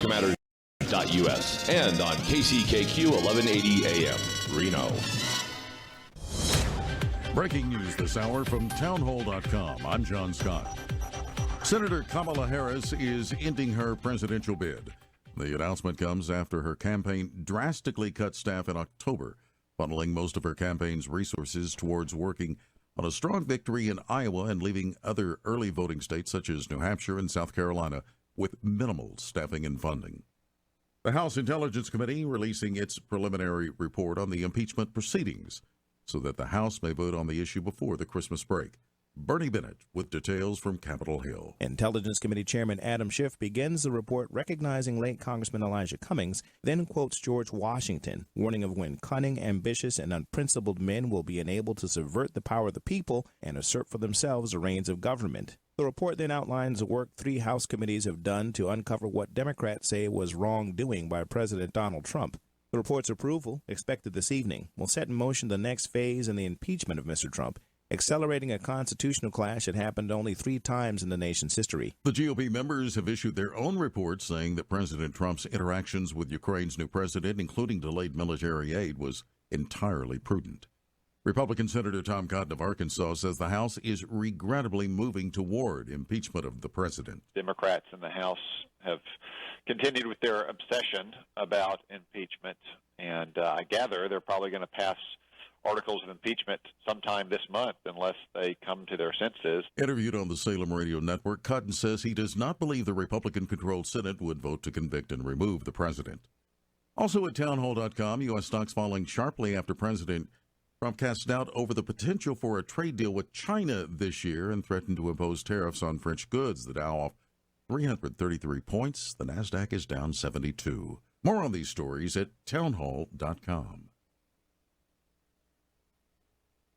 Matters.us and on KCKQ 1180 AM, Reno. Breaking news this hour from townhall.com. I'm John Scott. Senator Kamala Harris is ending her presidential bid. The announcement comes after her campaign drastically cut staff in October, funneling most of her campaign's resources towards working on a strong victory in Iowa and leaving other early voting states such as New Hampshire and South Carolina with minimal staffing and funding. The House Intelligence Committee releasing its preliminary report on the impeachment proceedings so that the House may vote on the issue before the Christmas break. Bernie Bennett with details from Capitol Hill. Intelligence Committee Chairman Adam Schiff begins the report recognizing late Congressman Elijah Cummings, then quotes George Washington, warning of when cunning, ambitious, and unprincipled men will be enabled to subvert the power of the people and assert for themselves the reins of government. The report then outlines the work 3 House committees have done to uncover what Democrats say was wrongdoing by President Donald Trump. The report's approval, expected this evening, will set in motion the next phase in the impeachment of Mr. Trump, accelerating a constitutional clash that happened only 3 times in the nation's history. The GOP members have issued their own report saying that President Trump's interactions with Ukraine's new president, including delayed military aid, was entirely prudent. Republican Senator Tom Cotton of Arkansas says the House is regrettably moving toward impeachment of the president. Democrats in the House have continued with their obsession about impeachment, and I gather they're probably going to pass articles of impeachment sometime this month unless they come to their senses. Interviewed on the Salem Radio Network, Cotton says he does not believe the Republican-controlled Senate would vote to convict and remove the president. Also at townhall.com, U.S. stocks falling sharply after President Trump cast doubt over the potential for a trade deal with China this year and threatened to impose tariffs on French goods. The Dow off 333 points. The Nasdaq is down 72. More on these stories at townhall.com.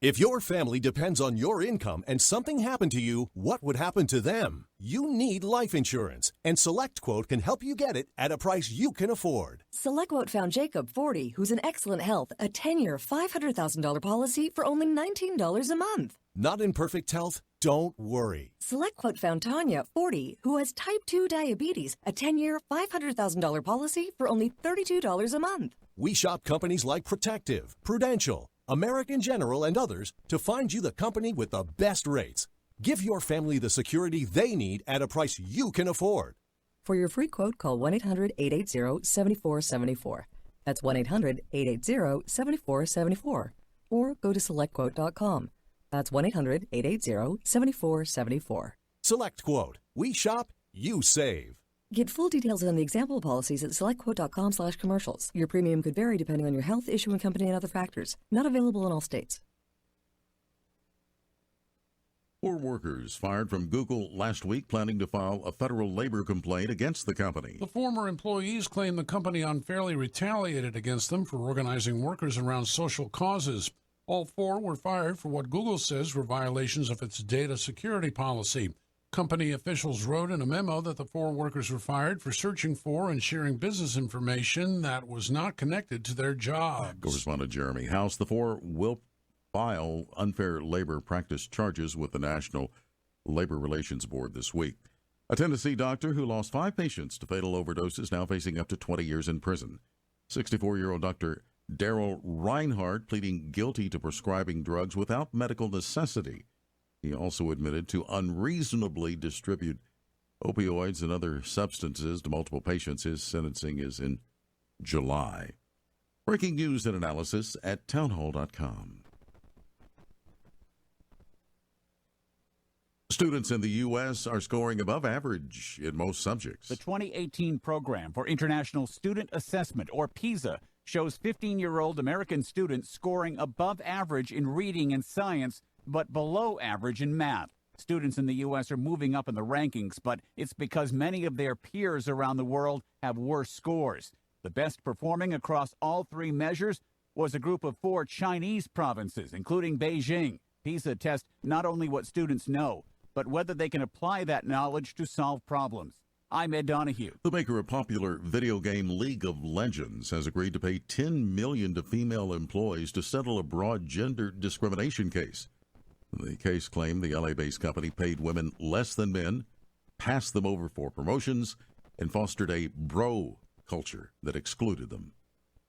If your family depends on your income and something happened to you, what would happen to them? You need life insurance, and SelectQuote can help you get it at a price you can afford. SelectQuote found Jacob, 40, who's in excellent health, a 10-year, $500,000 policy for only $19 a month. Not in perfect health? Don't worry. SelectQuote found Tanya, 40, who has type 2 diabetes, a 10-year, $500,000 policy for only $32 a month. We shop companies like Protective, Prudential, American General, and others to find you the company with the best rates. Give your family the security they need at a price you can afford. For your free quote, call 1-800-880-7474. That's 1-800-880-7474. Or go to SelectQuote.com. That's 1-800-880-7474. SelectQuote. We shop, you save. Get full details on the example policies at SelectQuote.com/commercials. Your premium could vary depending on your health, issuing company, and other factors. Not available in all states. 4 workers fired from Google last week planning to file a federal labor complaint against the company. The former employees claim the company unfairly retaliated against them for organizing workers around social causes. All 4 were fired for what Google says were violations of its data security policy. Company officials wrote in a memo that the 4 workers were fired for searching for and sharing business information that was not connected to their jobs. Correspondent Jeremy House. The 4 will file unfair labor practice charges with the National Labor Relations Board this week. A Tennessee doctor who lost 5 patients to fatal overdoses now facing up to 20 years in prison. 64-year-old Dr. Daryl Reinhardt pleading guilty to prescribing drugs without medical necessity. He also admitted to unreasonably distribute opioids and other substances to multiple patients. His sentencing is in July. Breaking news and analysis at townhall.com. Students in the U.S. are scoring above average in most subjects. The 2018 Program for International Student Assessment, or PISA, shows 15-year-old American students scoring above average in reading and science, but below average in math. Students in the U.S. are moving up in the rankings, but it's because many of their peers around the world have worse scores. The best performing across all 3 measures was a group of 4 Chinese provinces, including Beijing. PISA tests not only what students know, but whether they can apply that knowledge to solve problems. I'm Ed Donahue. The maker of popular video game League of Legends has agreed to pay $10 million to female employees to settle a broad gender discrimination case. The case claimed the LA-based company paid women less than men, passed them over for promotions, and fostered a bro culture that excluded them.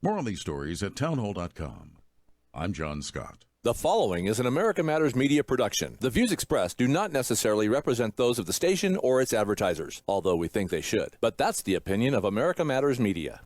More on these stories at townhall.com. I'm John Scott. The following is an America Matters media production. The views expressed do not necessarily represent those of the station or its advertisers, although we think they should. But that's the opinion of America Matters Media.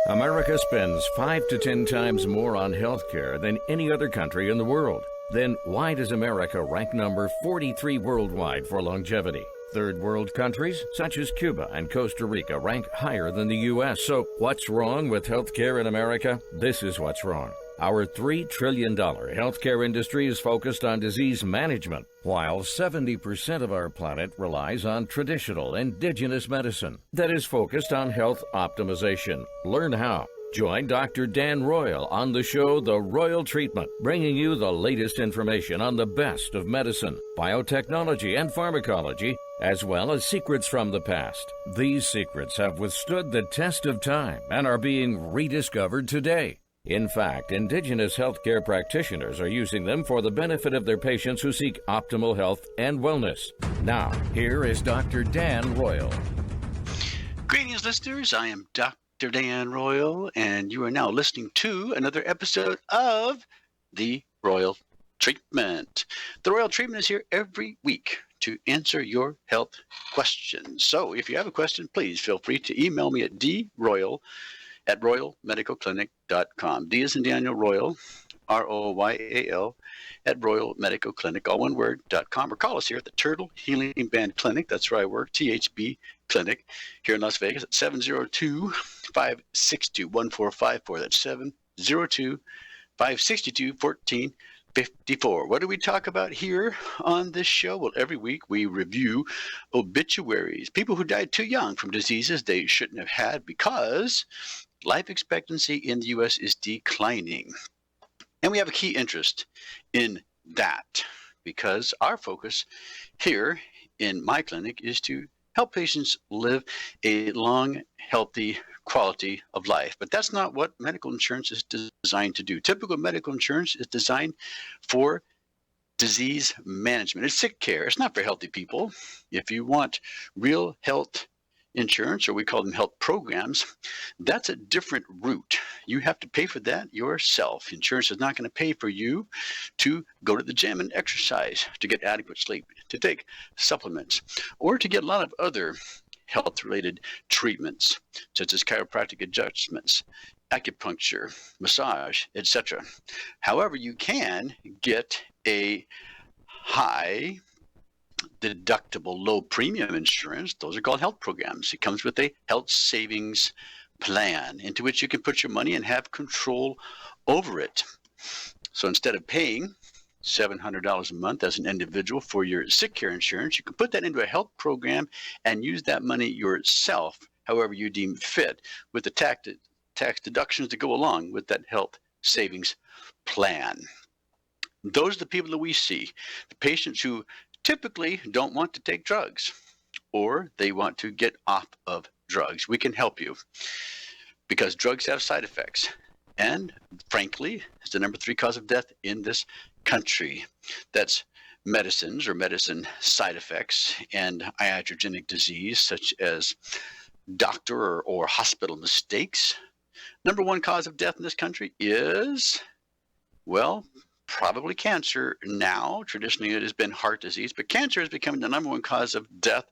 America spends 5 to 10 times more on health care than any other country in the world. Then why does America rank number 43 worldwide for longevity? Third world countries, such as Cuba and Costa Rica, rank higher than the U.S. So what's wrong with health care in America? This is what's wrong. Our $3 trillion healthcare industry is focused on disease management, while 70% of our planet relies on traditional indigenous medicine that is focused on health optimization. Learn how. Join Dr. Dan Royal on the show The Royal Treatment, bringing you the latest information on the best of medicine, biotechnology, and pharmacology, as well as secrets from the past. These secrets have withstood the test of time and are being rediscovered today. In fact, indigenous healthcare practitioners are using them for the benefit of their patients who seek optimal health and wellness. Now, here is Dr. Dan Royal. Greetings, listeners. I am Dr. Dan Royal, and you are now listening to another episode of The Royal Treatment. The Royal Treatment is here every week to answer your health questions. So if you have a question, please feel free to email me at droyal@royalmedicalclinic.com. D as in Daniel, Royal, ROYAL, at royalmedicalclinic, all one word, .com, or call us here at the Turtle Healing Band Clinic. That's where I work, THB Clinic, here in Las Vegas at 702-562-1454. That's 702-562-1454. What do we talk about here on this show? Well, every week we review obituaries, people who died too young from diseases they shouldn't have had because life expectancy in the U.S. is declining. And we have a key interest in that because our focus here in my clinic is to help patients live a long, healthy quality of life. But that's not what medical insurance is designed to do. Typical medical insurance is designed for disease management. It's sick care. It's not for healthy people. If you want real health insurance, or we call them health programs, that's a different route. You have to pay for that yourself. Insurance is not going to pay for you to go to the gym and exercise, to get adequate sleep, to take supplements, or to get a lot of other health-related treatments, such as chiropractic adjustments, acupuncture, massage, etc. However, you can get a high deductible, low premium insurance. Those are called health programs. It comes with a health savings plan into which you can put your money and have control over it. So instead of paying $700 a month as an individual for your sick care insurance, you can put that into a health program and use that money yourself, however you deem fit, with the tax deductions that go along with that health savings plan. Those are the people that we see, the patients who typically don't want to take drugs, or they want to get off of drugs. We can help you because drugs have side effects. And frankly, it's the number 3 cause of death in this country. That's medicines or medicine side effects and iatrogenic disease, such as doctor or hospital mistakes. Number 1 cause of death in this country is, well, probably cancer now. Traditionally, it has been heart disease, but cancer is becoming the number 1 cause of death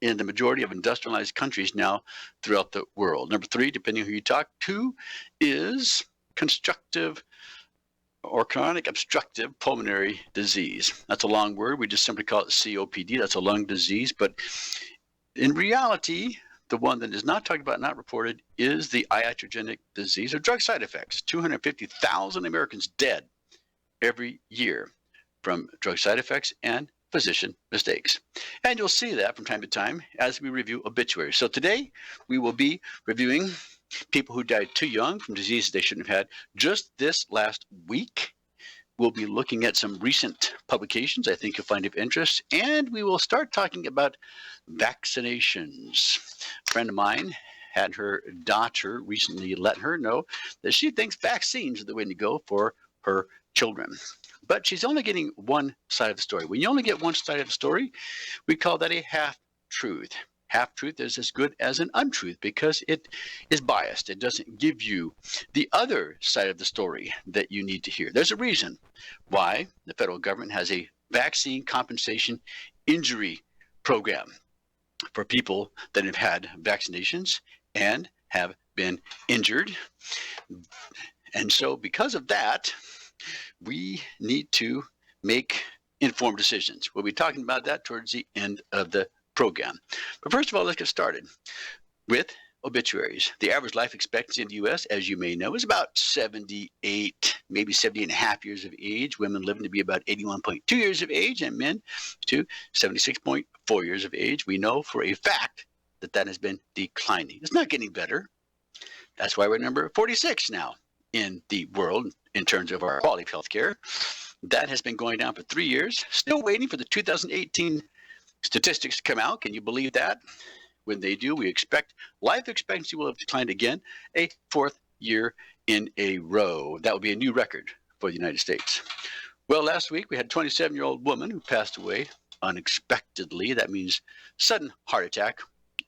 in the majority of industrialized countries now throughout the world. Number 3, depending on who you talk to, is constructive or chronic obstructive pulmonary disease. That's a long word. We just simply call it COPD. That's a lung disease. But in reality, the one that is not talked about, not reported, is the iatrogenic disease or drug side effects. 250,000 Americans dead every year from drug side effects and physician mistakes. And you'll see that from time to time as we review obituaries. So today we will be reviewing people who died too young from diseases they shouldn't have had. Just this last week, we'll be looking at some recent publications I think you'll find of interest, and we will start talking about vaccinations. A friend of mine had her daughter recently let her know that she thinks vaccines are the way to go for her children. But she's only getting one side of the story. When you only get one side of the story, we call that a half-truth. half-truth is as good as an untruth because it is biased. It doesn't give you the other side of the story that you need to hear. There's a reason why the federal government has a vaccine compensation injury program for people that have had vaccinations and have been injured. And so because of that, we need to make informed decisions. We'll be talking about that towards the end of the program. But first of all, let's get started with obituaries. The average life expectancy in the U.S., as you may know, is about 78, maybe 70 and a half years of age. Women living to be about 81.2 years of age, and men to 76.4 years of age. We know for a fact that that has been declining. It's not getting better. That's why we're number 46 now in the world in terms of our quality of health care. That has been going down for 3 years. Still waiting for the 2018 statistics to come out. Can you believe that? When they do, we expect life expectancy will have declined again, a fourth year in a row. That would be a new record for the United States. Well, last week we had a 27-year-old woman who passed away unexpectedly. That means sudden heart attack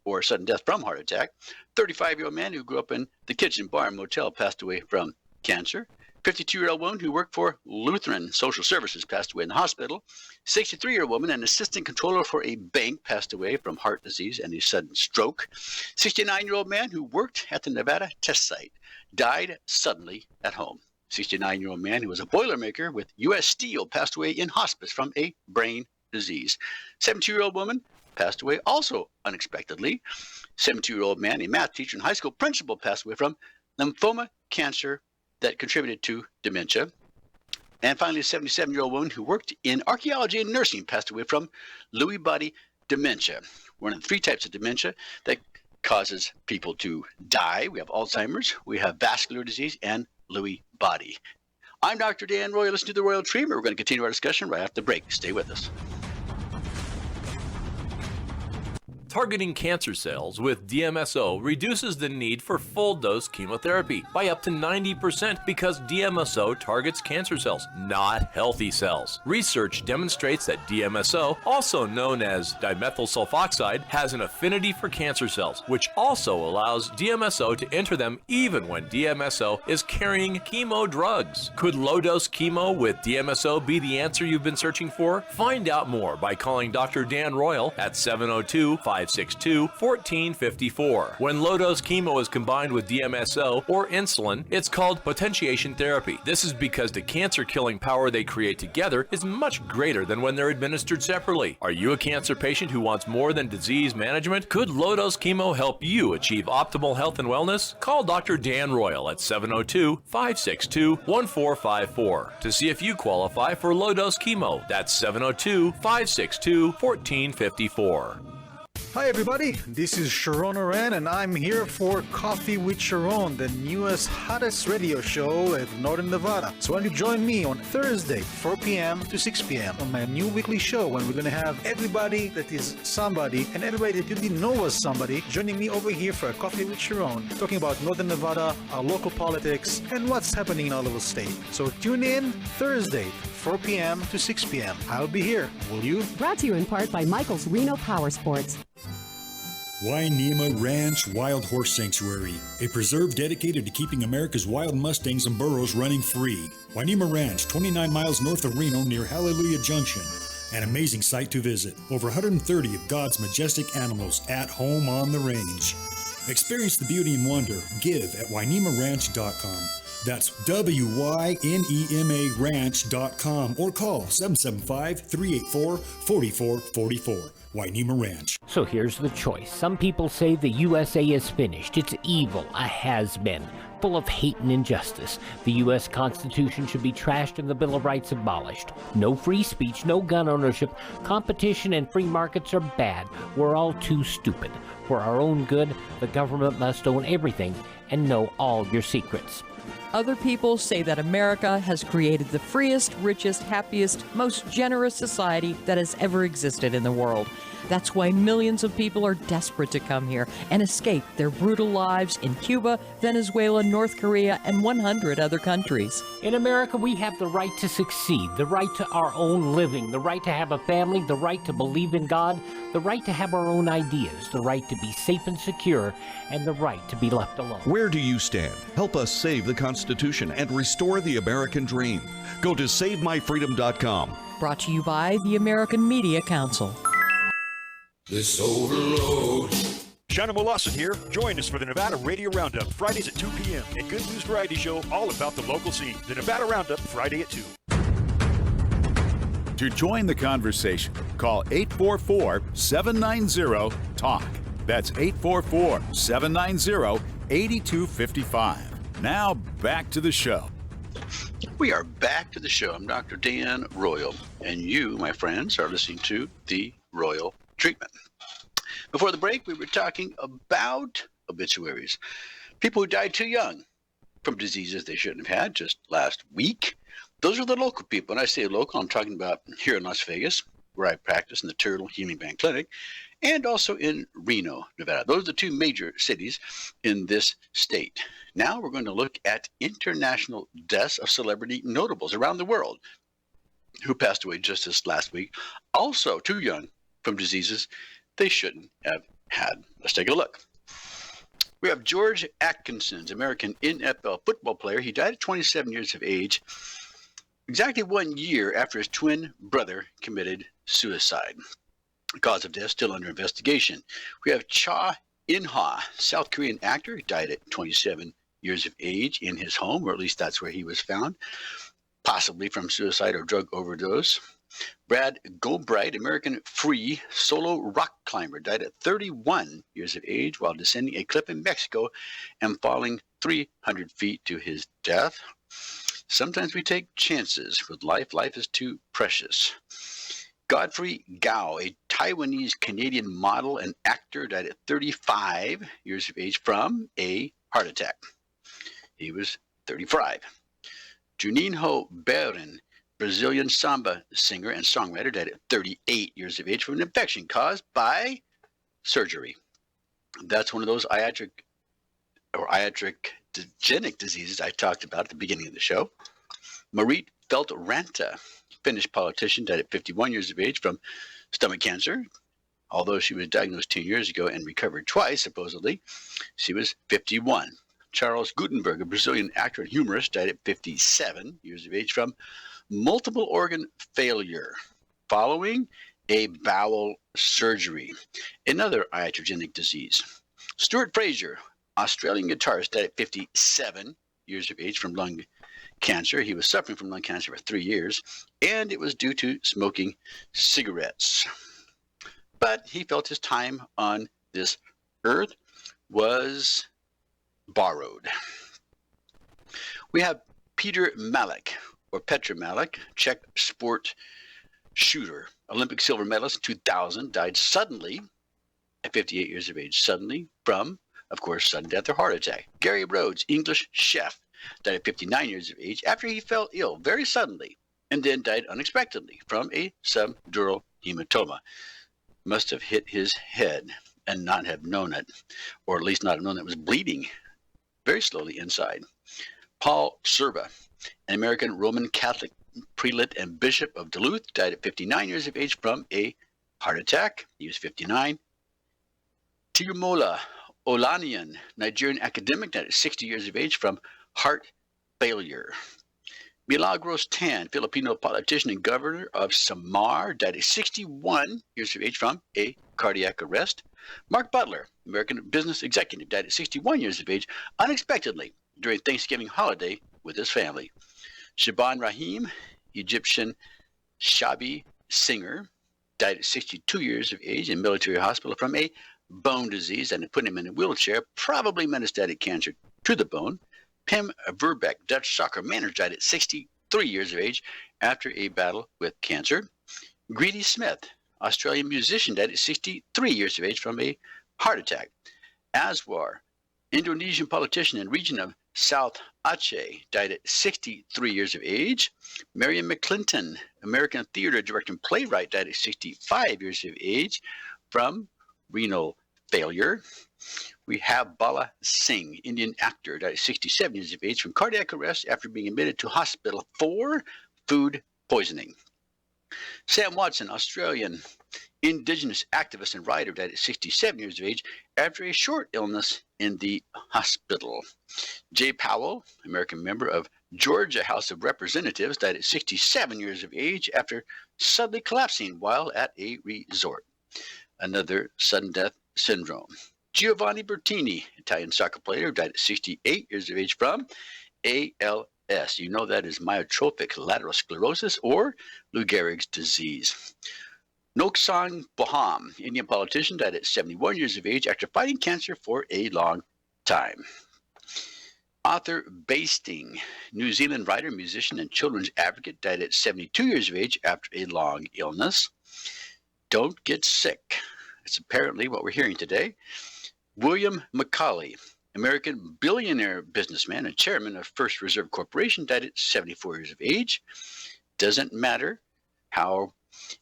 or sudden death from heart attack. 35-year-old man who grew up in the Kitchen Bar and Motel passed away from cancer. 52-year-old woman who worked for Lutheran Social Services passed away in the hospital. 63-year-old woman, an assistant controller for a bank, passed away from heart disease and a sudden stroke. 69-year-old man who worked at the Nevada test site died suddenly at home. 69-year-old man who was a Boilermaker with U.S. Steel passed away in hospice from a brain disease. 72-year-old woman passed away also unexpectedly. 72-year-old man, a math teacher and high school principal, passed away from lymphoma cancer that contributed to dementia. And finally, a 77-year-old woman who worked in archaeology and nursing passed away from Lewy body dementia, one of the three types of dementia that causes people to die. We have Alzheimer's, we have vascular disease, and Lewy body. I'm Dr. Dan Royal. Listen to the Royal Treatment. We're going to continue our discussion right after the break. Stay with us. Targeting cancer cells with DMSO reduces the need for full-dose chemotherapy by up to 90% because DMSO targets cancer cells, not healthy cells. Research demonstrates that DMSO, also known as dimethyl sulfoxide, has an affinity for cancer cells, which also allows DMSO to enter them even when DMSO is carrying chemo drugs. Could low-dose chemo with DMSO be the answer you've been searching for? Find out more by calling Dr. Dan Royal at 702-562-1454. When low-dose chemo is combined with DMSO or insulin, it's called potentiation therapy. This is because the cancer-killing power they create together is much greater than when they're administered separately. Are you a cancer patient who wants more than disease management? Could low-dose chemo help you achieve optimal health and wellness? Call Dr. Dan Royal at 702-562-1454 to see if you qualify for low-dose chemo. That's 702-562-1454. Hi everybody, this is Sharon Oren and I'm here for Coffee with Sharon, the newest, hottest radio show at Northern Nevada. So why don't you join me on Thursday, 4 p.m. to 6 p.m. on my new weekly show when we're going to have everybody that is somebody and everybody that you didn't know was somebody joining me over here for a Coffee with Sharon, talking about Northern Nevada, our local politics, and what's happening in our little state. So tune in Thursday, 4 p.m. to 6 p.m. I'll be here. Will you? Brought to you in part by Michael's Reno Power Sports. Wainema Ranch Wild Horse Sanctuary, a preserve dedicated to keeping America's wild mustangs and burros running free. Wainema Ranch, 29 miles north of Reno near Hallelujah Junction. An amazing site to visit. Over 130 of God's majestic animals at home on the range. Experience the beauty and wonder. Give at WainemaRanch.com. That's WYNEMA Ranch.com or call 775-384-4444. Wainema Ranch. So here's the choice. Some people say the USA is finished. It's evil, a has-been, full of hate and injustice. The U.S. Constitution should be trashed and the Bill of Rights abolished. No free speech, no gun ownership. Competition and free markets are bad. We're all too stupid. For our own good, the government must own everything and know all your secrets. Other people say that America has created the freest, richest, happiest, most generous society that has ever existed in the world. That's why millions of people are desperate to come here and escape their brutal lives in Cuba, Venezuela, North Korea, and 100 other countries. In America, we have the right to succeed, the right to our own living, the right to have a family, the right to believe in God, the right to have our own ideas, the right to be safe and secure, and the right to be left alone. Where do you stand? Help us save the Constitution and restore the American dream. Go to SaveMyFreedom.com. Brought to you by the American Media Council. This overload. Shannon Lawson here. Join us for the Nevada Radio Roundup, Fridays at 2 p.m. A good news variety show all about the local scene. The Nevada Roundup, Friday at 2. To join the conversation, call 844-790-TALK. That's 844-790-8255. Now, back to the show. We are back to the show. I'm Dr. Dan Royal, and you, my friends, are listening to The Royal Treatment. Before the break, we were talking about obituaries. People who died too young from diseases they shouldn't have had just last week. Those are the local people. When I say local, I'm talking about here in Las Vegas, where I practice in the Turtle Healing Band Clinic, and also in Reno, Nevada. Those are the two major cities in this state. Now we're going to look at international deaths of celebrity notables around the world who passed away just this last week, also too young from diseases they shouldn't have had. Let's take a look. We have George Atkinson, American NFL football player. He died at 27 years of age, exactly 1 year after his twin brother committed suicide. The cause of death still under investigation. We have Cha In-ha, South Korean actor. He died at 27 years of age in his home, or at least that's where he was found, possibly from suicide or drug overdose. Brad Goldbright, American free solo rock climber, died at 31 years of age while descending a cliff in Mexico and falling 300 feet to his death. Sometimes we take chances with life. Life is too precious. Godfrey Gao, a Taiwanese-Canadian model and actor, died at 35 years of age from a heart attack. He was 35. Juninho Berin, Brazilian samba singer and songwriter, died at 38 years of age from an infection caused by surgery. That's one of those iatrogenic diseases I talked about at the beginning of the show. Marit Feldt-Ranta, Finnish politician, died at 51 years of age from stomach cancer. Although she was diagnosed 10 years ago and recovered twice, supposedly, she was 51. Charles Gutenberg, a Brazilian actor and humorist, died at 57 years of age from multiple organ failure following a bowel surgery. Another iatrogenic disease. Stuart Fraser, Australian guitarist, died at 57 years of age from lung cancer. He was suffering from lung cancer for 3 years, and it was due to smoking cigarettes. But he felt his time on this earth was borrowed. We have Peter Malik, or Petra Malik, Czech sport shooter, Olympic silver medalist in 2000, died suddenly at 58 years of age, suddenly from, of course, sudden death or heart attack. Gary Rhodes, English chef, died at 59 years of age after he fell ill very suddenly and then died unexpectedly from a subdural hematoma. Must have hit his head and not have known it, or at least not have known it was bleeding very slowly inside. Paul Serba, an American Roman Catholic prelate and bishop of Duluth, died at 59 years of age from a heart attack. He was 59. Tirumola Olaniyan, Nigerian academic, died at 60 years of age from heart failure. Milagros Tan, Filipino politician and governor of Samar, died at 61 years of age from a cardiac arrest. Mark Butler, American business executive, died at 61 years of age unexpectedly during Thanksgiving holiday with his family. Shaban Rahim, Egyptian Shabi singer, died at 62 years of age in military hospital from a bone disease and it put him in a wheelchair, probably metastatic cancer to the bone. Pim Verbeek, Dutch soccer manager, died at 63 years of age after a battle with cancer. Greedy Smith, Australian musician, died at 63 years of age from a heart attack. Aswar, Indonesian politician and region of South Aceh, died at 63 years of age. Marion McClinton, American theater director and playwright, died at 65 years of age. from renal failure. We have Bala Singh, Indian actor, died at 67 years of age from cardiac arrest after being admitted to hospital for food poisoning. Sam Watson, Australian Indigenous activist and writer, died at 67 years of age after a short illness in the hospital. Jay Powell, American member of Georgia House of Representatives, died at 67 years of age after suddenly collapsing while at a resort. Another sudden death syndrome. Giovanni Bertini, Italian soccer player, died at 68 years of age from ALS. You know that is myotrophic lateral sclerosis or Lou Gehrig's disease. Nokshan Boham, Indian politician, died at 71 years of age after fighting cancer for a long time. Arthur Basting, New Zealand writer, musician, and children's advocate, died at 72 years of age after a long illness. Don't get sick. It's apparently what we're hearing today. William McCauley, American billionaire businessman and chairman of First Reserve Corporation, died at 74 years of age. Doesn't matter how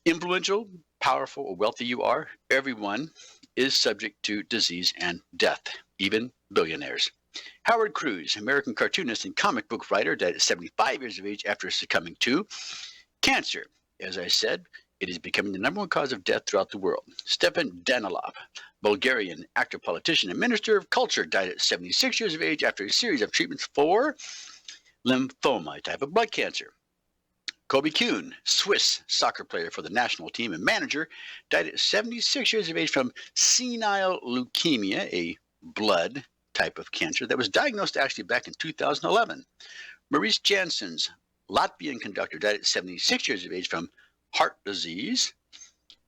influential, powerful, or wealthy you are, everyone is subject to disease and death, even billionaires. Howard Cruz, American cartoonist and comic book writer, died at 75 years of age after succumbing to cancer. As I said, it is becoming the number one cause of death throughout the world. Stefan Danilov, Bulgarian actor, politician, and minister of culture, died at 76 years of age after a series of treatments for lymphoma, a type of blood cancer. Kobe Kuhn, Swiss soccer player for the national team and manager, died at 76 years of age from senile leukemia, a blood type of cancer that was diagnosed actually back in 2011. Maurice Janssens, Latvian conductor, died at 76 years of age from heart disease.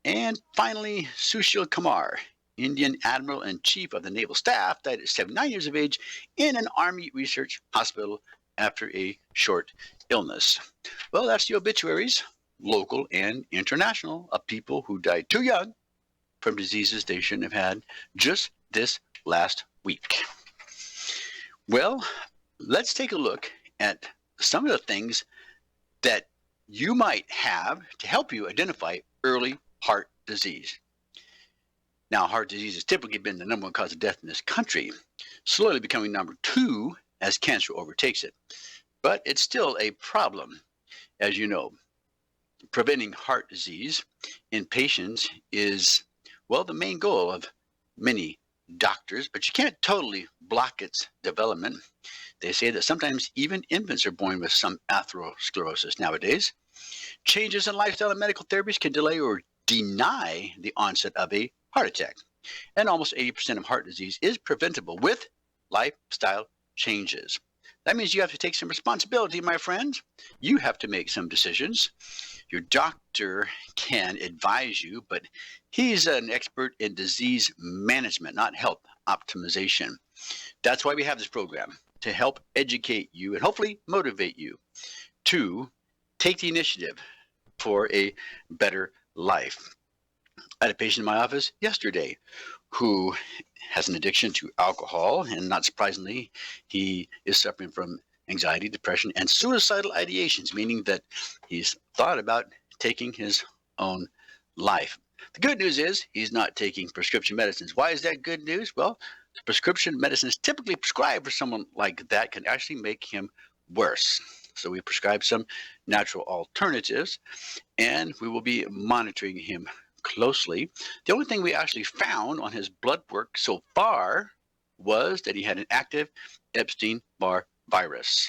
And finally, Sushil Kumar, Indian Admiral and Chief of the Naval Staff, died at 79 years of age in an Army research hospital after a short illness. Well, that's the obituaries, local and international, of people who died too young from diseases they shouldn't have had just this last week. Well, let's take a look at some of the things that you might have to help you identify early heart disease. Now, heart disease has typically been the number one cause of death in this country, slowly becoming number two as cancer overtakes it. But it's still a problem, as you know. Preventing heart disease in patients is, well, the main goal of many doctors, but you can't totally block its development. They say that sometimes even infants are born with some atherosclerosis nowadays. Changes in lifestyle and medical therapies can delay or deny the onset of a heart attack. And almost 80% of heart disease is preventable with lifestyle changes. That means you have to take some responsibility, my friends. You have to make some decisions. Your doctor can advise you, but he's an expert in disease management, not health optimization. That's why we have this program, to help educate you and hopefully motivate you to take the initiative for a better life. I had a patient in my office yesterday who has an addiction to alcohol, and not surprisingly, he is suffering from anxiety, depression, and suicidal ideations, meaning that he's thought about taking his own life. The good news is he's not taking prescription medicines. Why is that good news? Well, the prescription medicines typically prescribed for someone like that can actually make him worse. So we prescribe some natural alternatives, and we will be monitoring him closely. The only thing we actually found on his blood work so far was that he had an active Epstein-Barr virus.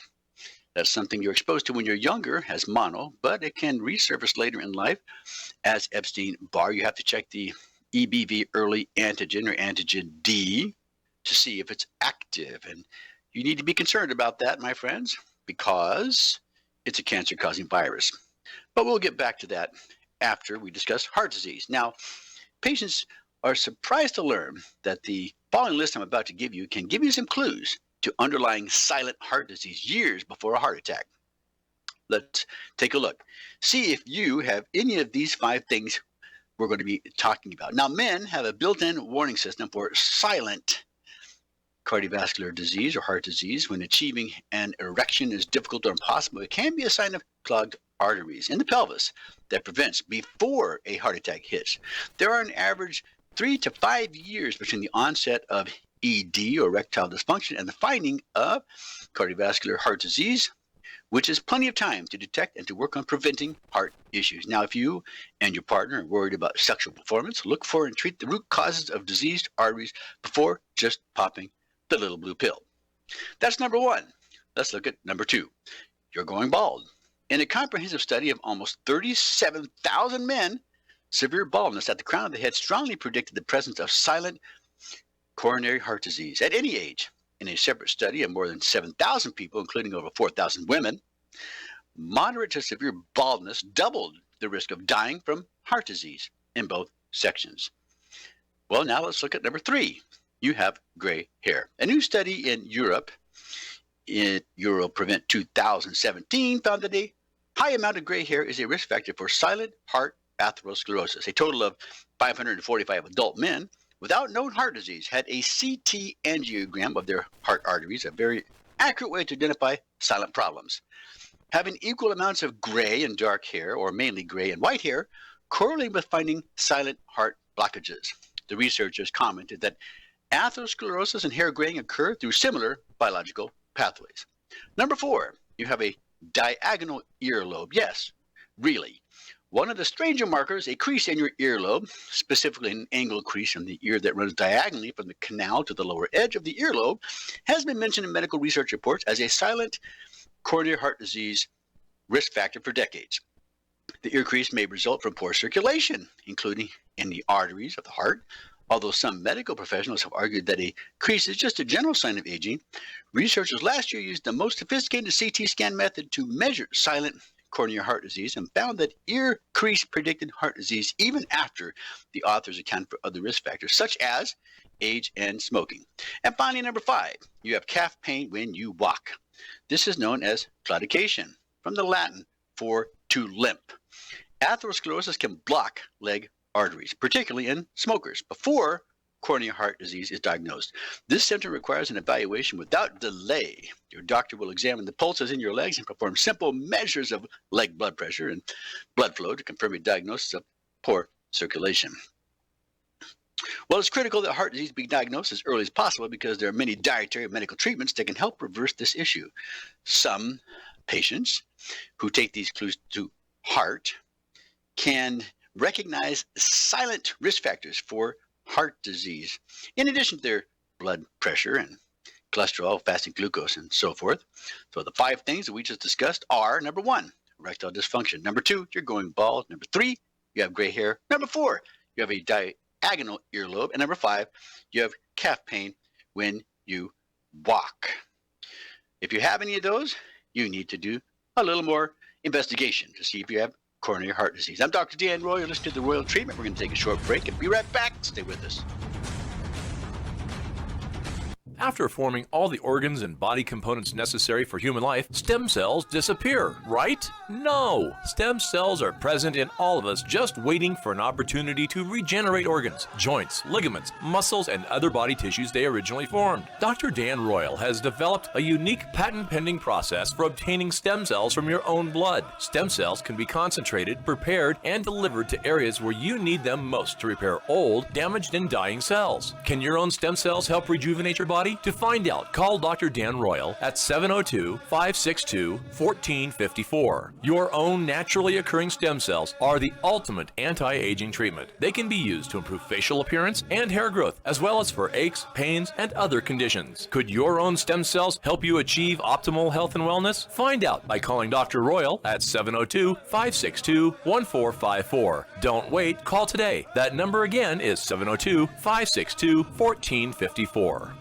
That's something you're exposed to when you're younger as mono, but it can resurface later in life as Epstein-Barr. You have to check the EBV early antigen or antigen D to see if it's active. And you need to be concerned about that, my friends, because it's a cancer-causing virus. But we'll get back to that after we discuss heart disease. Now, patients are surprised to learn that the following list I'm about to give you can give you some clues to underlying silent heart disease years before a heart attack. Let's take a look. See if you have any of these 5 things we're going to be talking about. Now, men have a built-in warning system for silent cardiovascular disease or heart disease. When achieving an erection is difficult or impossible, it can be a sign of clogged arteries in the pelvis that prevents before a heart attack hits. There are an average 3 to 5 years between the onset of ED, or erectile dysfunction, and the finding of cardiovascular heart disease, which is plenty of time to detect and to work on preventing heart issues. Now, if you and your partner are worried about sexual performance, look for and treat the root causes of diseased arteries before just popping the little blue pill. That's number one. Let's look at number two. You're going bald. In a comprehensive study of almost 37,000 men, severe baldness at the crown of the head strongly predicted the presence of silent coronary heart disease at any age. In a separate study of more than 7,000 people, including over 4,000 women, moderate to severe baldness doubled the risk of dying from heart disease in both sections. Well, now let's look at number three. You have gray hair. A new study in Europe, in EuroPrevent 2017, found that a high amount of gray hair is a risk factor for silent heart atherosclerosis. A total of 545 adult men without known heart disease had a CT angiogram of their heart arteries, a very accurate way to identify silent problems. Having equal amounts of gray and dark hair, or mainly gray and white hair, correlated with finding silent heart blockages. The researchers commented that atherosclerosis and hair graying occur through similar biological pathways. Number four, you have a diagonal earlobe. Yes, really. One of the stranger markers, a crease in your earlobe, specifically an angle crease in the ear that runs diagonally from the canal to the lower edge of the earlobe, has been mentioned in medical research reports as a silent coronary heart disease risk factor for decades. The ear crease may result from poor circulation, including in the arteries of the heart. Although some medical professionals have argued that a crease is just a general sign of aging, researchers last year used the most sophisticated CT scan method to measure silent coronary heart disease and found that ear crease predicted heart disease even after the authors accounted for other risk factors such as age and smoking. And finally, number five, you have calf pain when you walk. This is known as claudication, from the Latin for to limp. Atherosclerosis can block leg arteries, particularly in smokers, before coronary heart disease is diagnosed. This symptom requires an evaluation without delay. Your doctor will examine the pulses in your legs and perform simple measures of leg blood pressure and blood flow to confirm a diagnosis of poor circulation. Well, it's critical that heart disease be diagnosed as early as possible because there are many dietary and medical treatments that can help reverse this issue. Some patients who take these clues to heart can recognize silent risk factors for heart disease, in addition to their blood pressure and cholesterol, fasting glucose, and so forth. So the five things that we just discussed are, number one, erectile dysfunction. Number two, you're going bald. Number three, you have gray hair. Number four, you have a diagonal earlobe. And number five, you have calf pain when you walk. If you have any of those, you need to do a little more investigation to see if you have coronary heart disease. I'm Dr. Dan Royal. You're listening to The Royal Treatment. We're going to take a short break and be right back. Stay with us. After forming all the organs and body components necessary for human life, stem cells disappear, right? No! Stem cells are present in all of us, just waiting for an opportunity to regenerate organs, joints, ligaments, muscles, and other body tissues they originally formed. Dr. Dan Royal has developed a unique patent-pending process for obtaining stem cells from your own blood. Stem cells can be concentrated, prepared, and delivered to areas where you need them most to repair old, damaged, and dying cells. Can your own stem cells help rejuvenate your body? To find out, call Dr. Dan Royal at 702-562-1454. Your own naturally occurring stem cells are the ultimate anti-aging treatment. They can be used to improve facial appearance and hair growth, as well as for aches, pains, and other conditions. Could your own stem cells help you achieve optimal health and wellness? Find out by calling Dr. Royal at 702-562-1454. Don't wait, call today. That number again is 702-562-1454.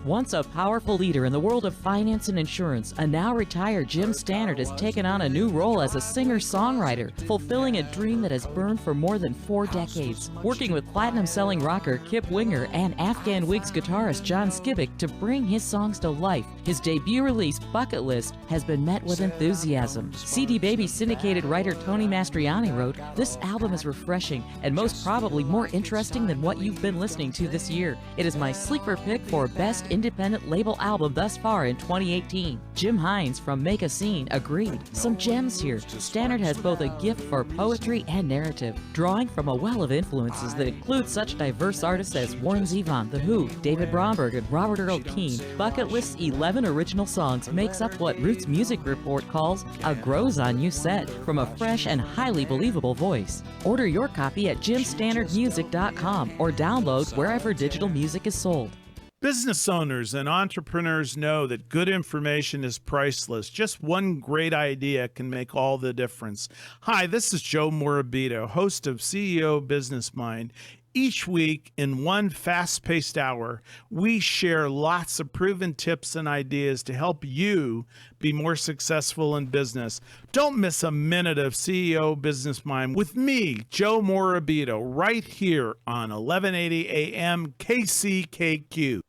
Once a powerful leader in the world of finance and insurance, a now retired Jim Stannard has taken on a new role as a singer-songwriter, fulfilling a dream that has burned for more than 4 decades. Working with platinum-selling rocker Kip Winger and Afghan Wigs guitarist John Skibick to bring his songs to life, his debut release, Bucket List, has been met with enthusiasm. CD Baby syndicated writer Tony Mastriani wrote, "This album is refreshing and most probably more interesting than what you've been listening to this year. It is my sleeper pick for Best independent label album thus far in 2018. Jim Hines from Make a Scene agreed. Some gems here. Stannard has both a gift for poetry and narrative, drawing from a well of influences that include such diverse artists as Warren Zevon, The Who, David Bromberg, and Robert Earl Keen. Bucket List's 11 original songs makes up what Roots Music Report calls a grows on you set from a fresh and highly believable voice. Order your copy at jimstannardmusic.com or download wherever digital music is sold. Business owners and entrepreneurs know that good information is priceless. Just one great idea can make all the difference. Hi, this is Joe Morabito, host of CEO Business Mind. Each week, in one fast-paced hour, we share lots of proven tips and ideas to help you be more successful in business. Don't miss a minute of CEO Business Mind with me, Joe Morabito, right here on 1180 AM KCKQ.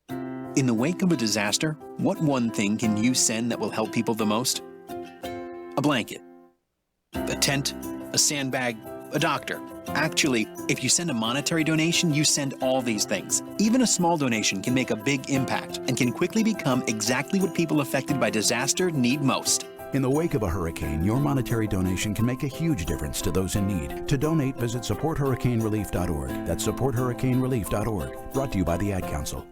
In the wake of a disaster, what one thing can you send that will help people the most? A blanket, a tent, a sandbag, a doctor. Actually, if you send a monetary donation, you send all these things. Even a small donation can make a big impact and can quickly become exactly what people affected by disaster need most. In the wake of a hurricane, your monetary donation can make a huge difference to those in need. To donate, visit supporthurricanerelief.org. That's supporthurricanerelief.org. Brought to you by the Ad Council.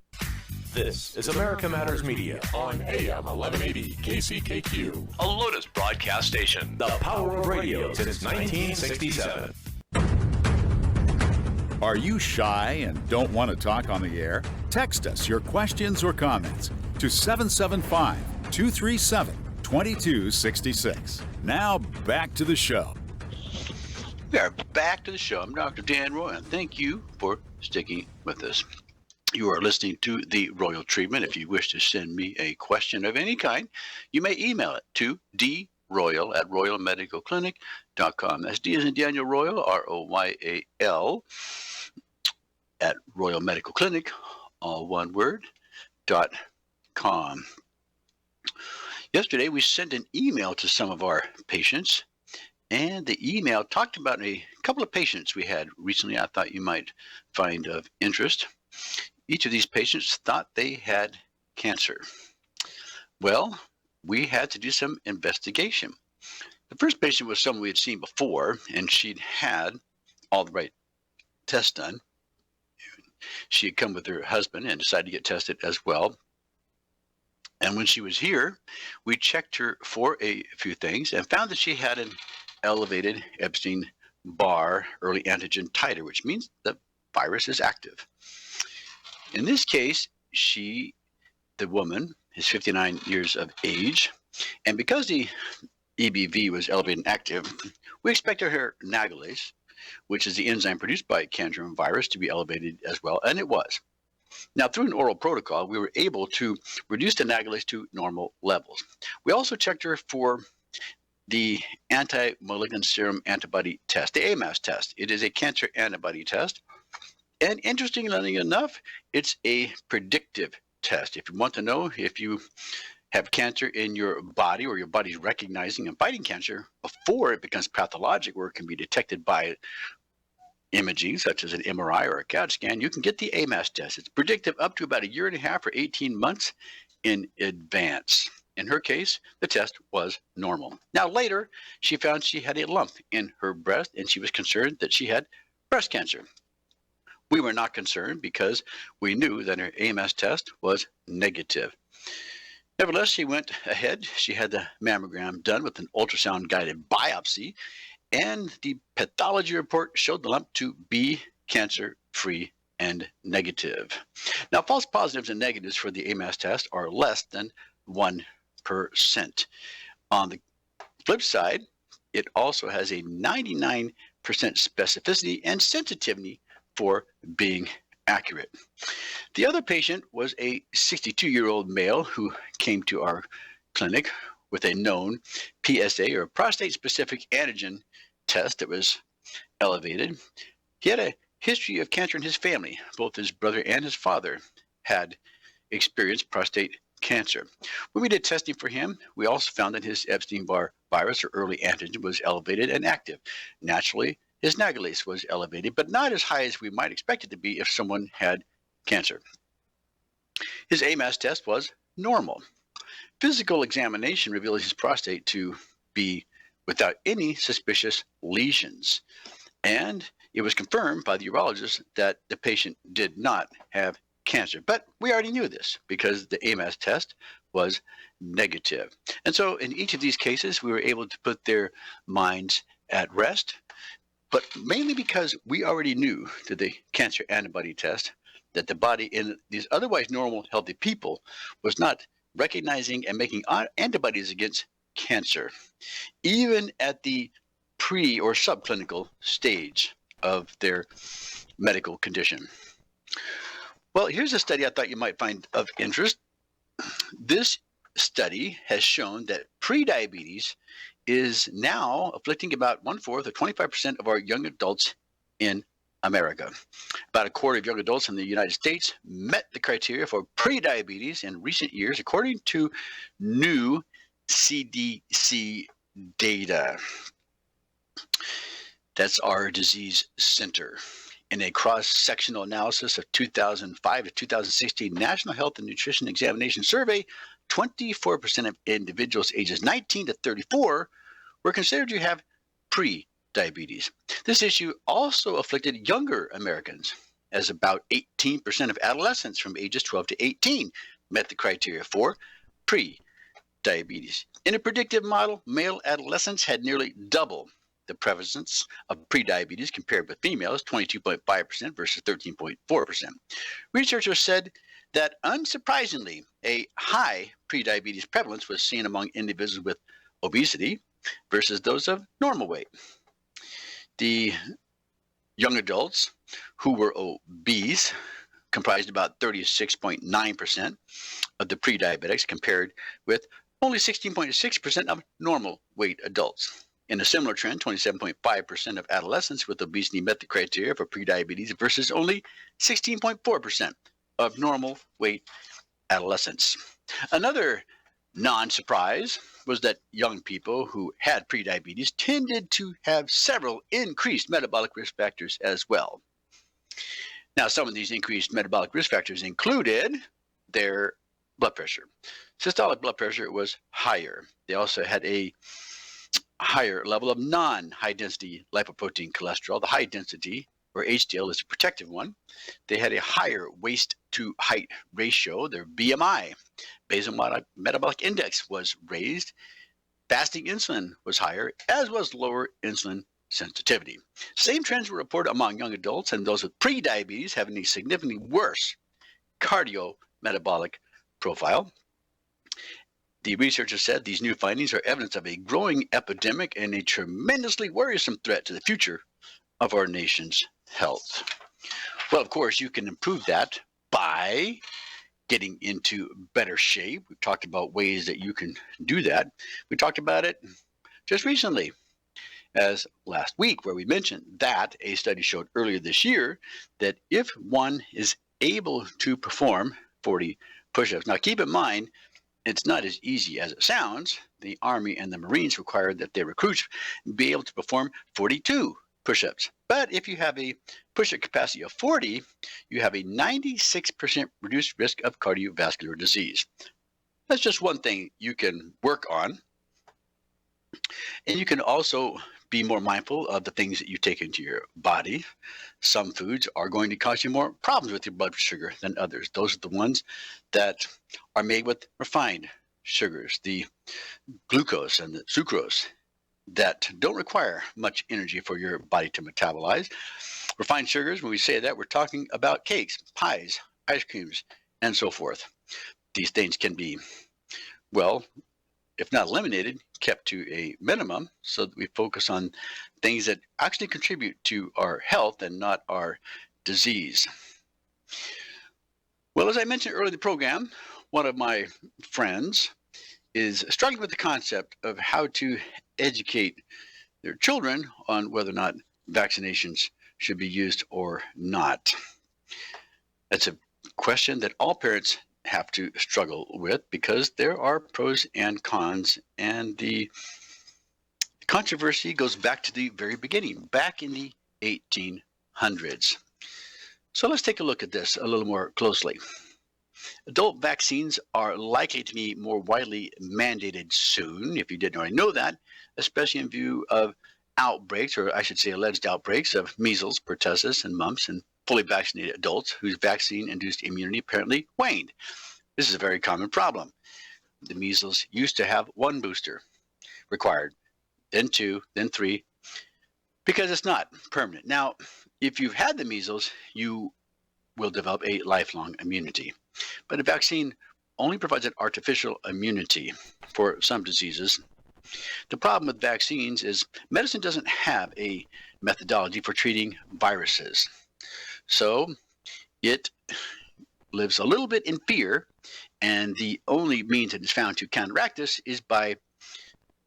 This is America Matters Media on AM 1180 KCKQ. A Lotus broadcast station. The power of radio since 1967. Are you shy and don't want to talk on the air? Text us your questions or comments to 775-237-2266. Now back to the show. We are back to the show. I'm Dr. Dan Roy, and thank you for sticking with us. You are listening to The Royal Treatment. If you wish to send me a question of any kind, you may email it to droyal@royalmedicalclinic.com. That's D as in Daniel Royal, ROYAL, at Royal Medical Clinic, all one word, .com. Yesterday, we sent an email to some of our patients, and the email talked about a couple of patients we had recently I thought you might find of interest. Each of these patients thought they had cancer. Well, we had to do some investigation. The first patient was someone we had seen before, and she'd had all the right tests done. She had come with her husband and decided to get tested as well. And when she was here, we checked her for a few things and found that she had an elevated Epstein-Barr early antigen titer, which means the virus is active. In this case, the woman, is 59 years of age, and because the EBV was elevated and active, we expected her nagalase, which is the enzyme produced by Candrium virus, to be elevated as well, and it was. Now, through an oral protocol, we were able to reduce the nagalase to normal levels. We also checked her for the anti-malignant serum antibody test, the AMAS test. It is a cancer antibody test, and interestingly enough, it's a predictive test. If you want to know if you have cancer in your body or your body's recognizing and fighting cancer before it becomes pathologic, where it can be detected by imaging such as an MRI or a CAT scan, you can get the AMAS test. It's predictive up to about 1.5 years or 18 months in advance. In her case, the test was normal. Now later, she found she had a lump in her breast, and she was concerned that she had breast cancer. We were not concerned because we knew that her AMAS test was negative. Nevertheless, she went ahead. She had the mammogram done with an ultrasound-guided biopsy, and the pathology report showed the lump to be cancer-free and negative. Now, false positives and negatives for the AMAS test are less than 1%. On the flip side, it also has a 99% specificity and sensitivity for being accurate. The other patient was a 62-year-old male who came to our clinic with a known PSA, or prostate-specific antigen test, that was elevated. He had a history of cancer in his family. Both his brother and his father had experienced prostate cancer. When we did testing for him, we also found that his Epstein-Barr virus, or early antigen, was elevated and active. Naturally, his nagalase was elevated, but not as high as we might expect it to be if someone had cancer. His AMAS test was normal. Physical examination revealed his prostate to be without any suspicious lesions. And it was confirmed by the urologist that the patient did not have cancer. But we already knew this because the AMAS test was negative. And so in each of these cases, we were able to put their minds at rest, but mainly because we already knew through the cancer antibody test that the body in these otherwise normal, healthy people was not recognizing and making antibodies against cancer, even at the pre or subclinical stage of their medical condition. Well, here's a study I thought you might find of interest. This study has shown that prediabetes is now afflicting about 1/4 or 25% of our young adults in America. About a quarter of young adults in the United States met the criteria for prediabetes in recent years, according to new CDC data. That's our disease center. In a cross-sectional analysis of 2005 to 2016 National Health and Nutrition Examination Survey, 24% of individuals ages 19 to 34 were considered to have pre-diabetes. This issue also afflicted younger Americans, as about 18% of adolescents from ages 12 to 18 met the criteria for pre-diabetes. In a predictive model, male adolescents had nearly double the prevalence of prediabetes compared with females, 22.5% versus 13.4%. Researchers said that, unsurprisingly, a high prediabetes prevalence was seen among individuals with obesity versus those of normal weight. The young adults who were obese comprised about 36.9% of the prediabetics, compared with only 16.6% of normal weight adults. In a similar trend, 27.5% of adolescents with obesity met the criteria for prediabetes versus only 16.4% of normal weight adolescents. Another non-surprise was that young people who had prediabetes tended to have several increased metabolic risk factors as well. Now, some of these increased metabolic risk factors included their blood pressure. Systolic blood pressure was higher. They also had a higher level of non-high density lipoprotein cholesterol. The high density, or HDL, is a protective one. They had a higher waist to height ratio. Their BMI, basal metabolic index, was raised. Fasting insulin was higher, as was lower insulin sensitivity. Same trends were reported among young adults and those with prediabetes having a significantly worse cardiometabolic profile. The researchers said these new findings are evidence of a growing epidemic and a tremendously worrisome threat to the future of our nation's health. Well, of course, you can improve that by getting into better shape. We've talked about ways that you can do that. We talked about it just recently, as last week, where we mentioned that a study showed earlier this year that if one is able to perform 40 push-ups. Now, keep in mind, it's not as easy as it sounds. The Army and the Marines require that their recruits be able to perform 42 push-ups. But if you have a push-up capacity of 40, you have a 96% reduced risk of cardiovascular disease. That's just one thing you can work on. And you can also be more mindful of the things that you take into your body. Some foods are going to cause you more problems with your blood sugar than others. Those are the ones that are made with refined sugars, the glucose and the sucrose, that don't require much energy for your body to metabolize. Refined sugars, when we say that, we're talking about cakes, pies, ice creams, and so forth. These things can be, well, if not eliminated, kept to a minimum so that we focus on things that actually contribute to our health and not our disease. Well, as I mentioned earlier in the program, one of my friends is struggling with the concept of how to educate their children on whether or not vaccinations should be used or not. That's a question that all parents have to struggle with because there are pros and cons, and the controversy goes back to the very beginning, back in the 1800s. So let's take a look at this a little more closely. Adult vaccines are likely to be more widely mandated soon, if you didn't already know that, especially in view of outbreaks, or I should say alleged outbreaks, of measles, pertussis, and mumps in fully vaccinated adults whose vaccine-induced immunity apparently waned. This is a very common problem. The measles used to have 1 booster required, then 2, then 3, because it's not permanent. Now, if you've had the measles, you will develop a lifelong immunity. But a vaccine only provides an artificial immunity for some diseases. The problem with vaccines is medicine doesn't have a methodology for treating viruses. So it lives a little bit in fear, and the only means it is found to counteract this is by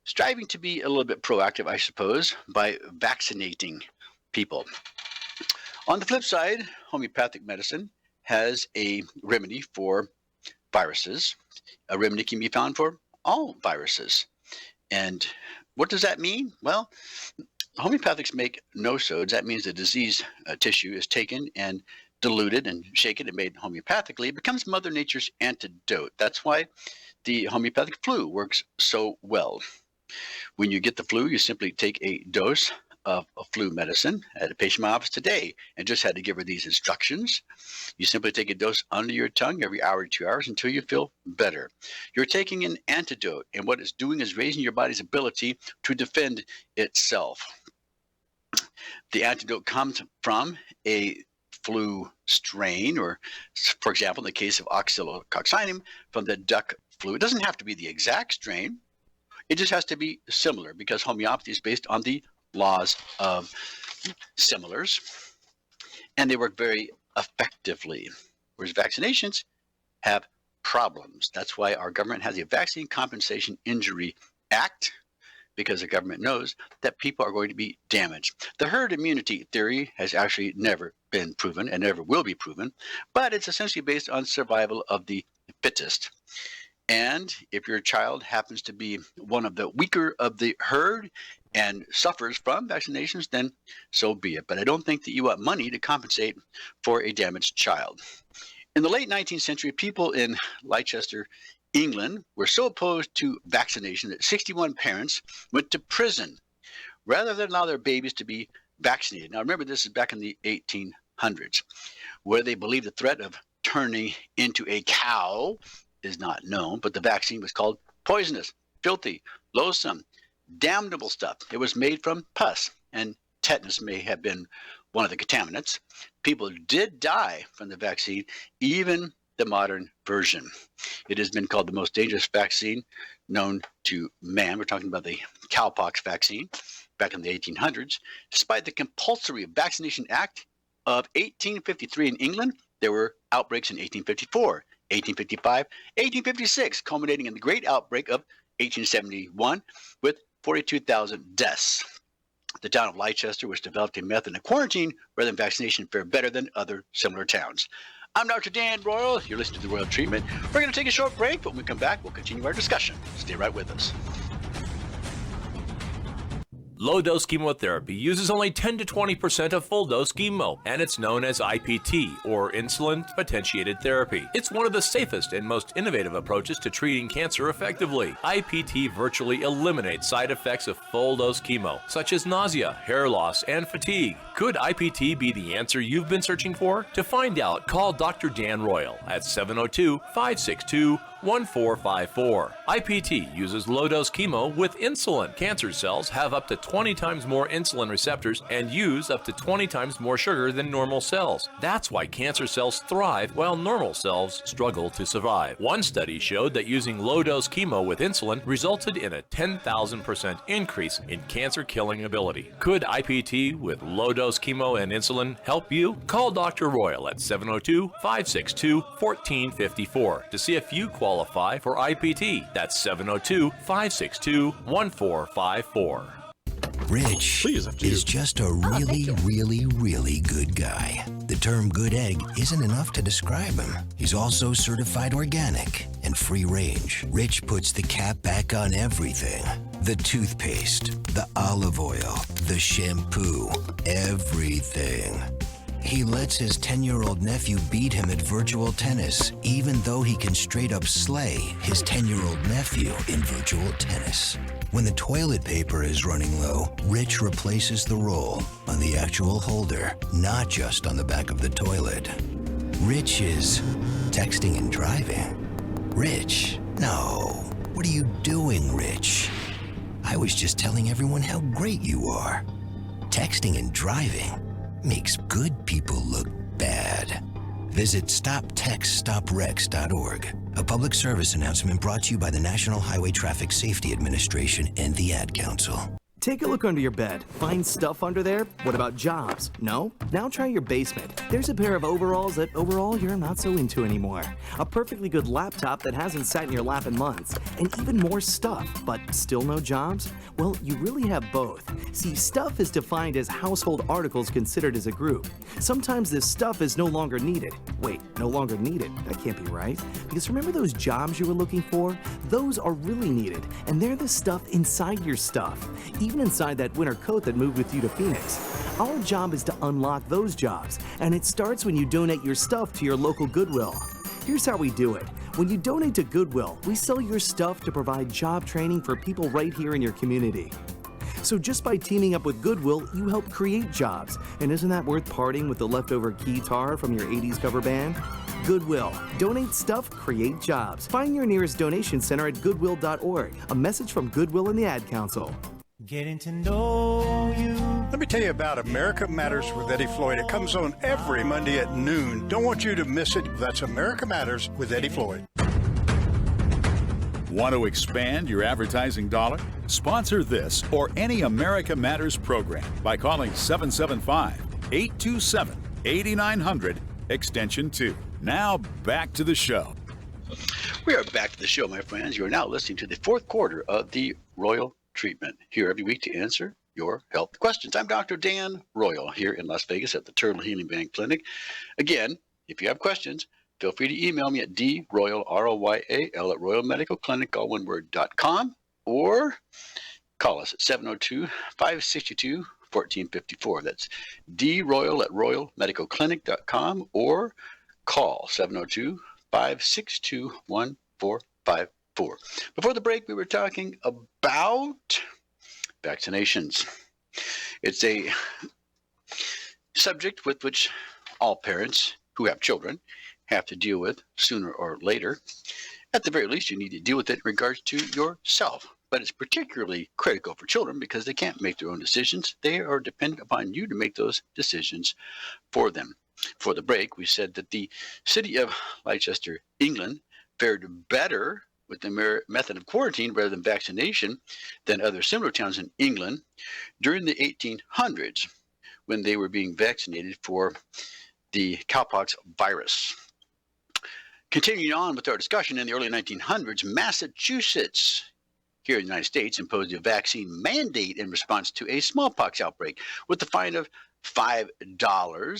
striving to be a little bit proactive, I suppose, by vaccinating people. On the flip side, homeopathic medicine has a remedy for viruses. A remedy can be found for all viruses. And what does that mean? Well, homeopathics make no-sodes. That means the disease tissue is taken and diluted and shaken and made homeopathically. It becomes Mother Nature's antidote. That's why the homeopathic flu works so well. When you get the flu, you simply take a dose of a flu medicine. I had a patient in my office today and just had to give her these instructions. You simply take a dose under your tongue every hour to 2 hours until you feel better. You're taking an antidote, and what it's doing is raising your body's ability to defend itself. The antidote comes from a flu strain, or, for example, in the case of Oxylococcinum, from the duck flu. It doesn't have to be the exact strain. It just has to be similar, because homeopathy is based on the laws of similars, and they work very effectively, whereas vaccinations have problems. That's why our government has a Vaccine Compensation Injury Act, because the government knows that people are going to be damaged. The herd immunity theory has actually never been proven and never will be proven, but it's essentially based on survival of the fittest. And if your child happens to be one of the weaker of the herd and suffers from vaccinations, then so be it. But I don't think that you want money to compensate for a damaged child. In the late 19th century, people in Leicester, England, were so opposed to vaccination that 61 parents went to prison rather than allow their babies to be vaccinated. Now, remember, this is back in the 1800s, where they believed the threat of turning into a cow is not known, but the vaccine was called poisonous, filthy, loathsome, damnable stuff. It was made from pus, and tetanus may have been one of the contaminants. People did die from the vaccine, even the modern version. It has been called the most dangerous vaccine known to man. We're talking about the cowpox vaccine back in the 1800s. Despite the Compulsory Vaccination Act of 1853 in England, there were outbreaks in 1854, 1855, 1856, culminating in the Great Outbreak of 1871 with 42,000 deaths. The town of Leicester, which developed a method of quarantine rather than vaccination, fared better than other similar towns. I'm Dr. Dan Royal. You're listening to The Royal Treatment. We're going to take a short break, but when we come back, we'll continue our discussion. Stay right with us. Low-dose chemotherapy uses only 10 to 20% of full-dose chemo, and it's known as IPT, or insulin-potentiated therapy. It's one of the safest and most innovative approaches to treating cancer effectively. IPT virtually eliminates side effects of full-dose chemo, such as nausea, hair loss, and fatigue. Could IPT be the answer you've been searching for? To find out, call Dr. Dan Royal at 702-562-1454. IPT uses low-dose chemo with insulin. Cancer cells have up to 20 times more insulin receptors and use up to 20 times more sugar than normal cells. That's why cancer cells thrive while normal cells struggle to survive. One study showed that using low-dose chemo with insulin resulted in a 10,000% increase in cancer-killing ability. Could IPT with low-dose chemo and insulin help you? Call Dr. Royal at 702-562-1454 to see if you qualify for IPT. That's 702-562-1454. Rich is just a really good guy. The term good egg isn't enough to describe him. He's also certified organic and free range. Rich puts the cap back on everything. The toothpaste, the olive oil, the shampoo, everything. He lets his 10-year-old nephew beat him at virtual tennis, even though he can straight up slay his 10-year-old nephew in virtual tennis. When the toilet paper is running low, Rich replaces the roll on the actual holder, not just on the back of the toilet. Rich is texting and driving. Rich, no. What are you doing, Rich? I was just telling everyone how great you are. Texting and driving makes good people look bad. Visit StopTextStopWrecks.org. A public service announcement brought to you by the National Highway Traffic Safety Administration and the Ad Council. Take a look under your bed. Find stuff under there? What about jobs? No? Now try your basement. There's a pair of overalls that overall you're not so into anymore. A perfectly good laptop that hasn't sat in your lap in months. And even more stuff, but still no jobs? Well, you really have both. See, stuff is defined as household articles considered as a group. Sometimes this stuff is no longer needed. Wait, no longer needed? That can't be right. Because remember those jobs you were looking for? Those are really needed, and they're the stuff inside your stuff. Even inside that winter coat that moved with you to Phoenix. Our job is to unlock those jobs, and it starts when you donate your stuff to your local Goodwill. Here's how we do it. When you donate to Goodwill, we sell your stuff to provide job training for people right here in your community. So just by teaming up with Goodwill, you help create jobs. And isn't that worth parting with the leftover guitar from your 80s cover band? Goodwill. Donate stuff, create jobs. Find your nearest donation center at goodwill.org. A message from Goodwill and the Ad Council. Getting to know you. Let me tell you about America Matters with Eddie Floyd. It comes on every Monday at noon. Don't want you to miss it. That's America Matters with Eddie Floyd. Want to expand your advertising dollar? Sponsor this or any America Matters program by calling 775-827-8900, extension 2. Now back to the show. We are back to the show, my friends. You are now listening to the fourth quarter of the Royal Treatment, here every week to answer your health questions. I'm Dr. Dan Royal here in Las Vegas at the Turtle Healing Band Clinic. Again, if you have questions, feel free to email me at droyal, R-O-Y-A-L, at royalmedicalclinic, all one word, .com, or call us at 702-562-1454. That's droyal at royalmedicalclinic.com, or call 702-562-1454. Before the break, we were talking about vaccinations. It's a subject with which all parents who have children have to deal with sooner or later. At the very least, you need to deal with it in regards to yourself. But it's particularly critical for children because they can't make their own decisions. They are dependent upon you to make those decisions for them. For the break, we said that the city of Leicester, England, fared better with the method of quarantine rather than vaccination than other similar towns in England during the 1800s when they were being vaccinated for the cowpox virus. Continuing on with our discussion, in the early 1900s, Massachusetts, here in the United States, imposed a vaccine mandate in response to a smallpox outbreak with a fine of $5,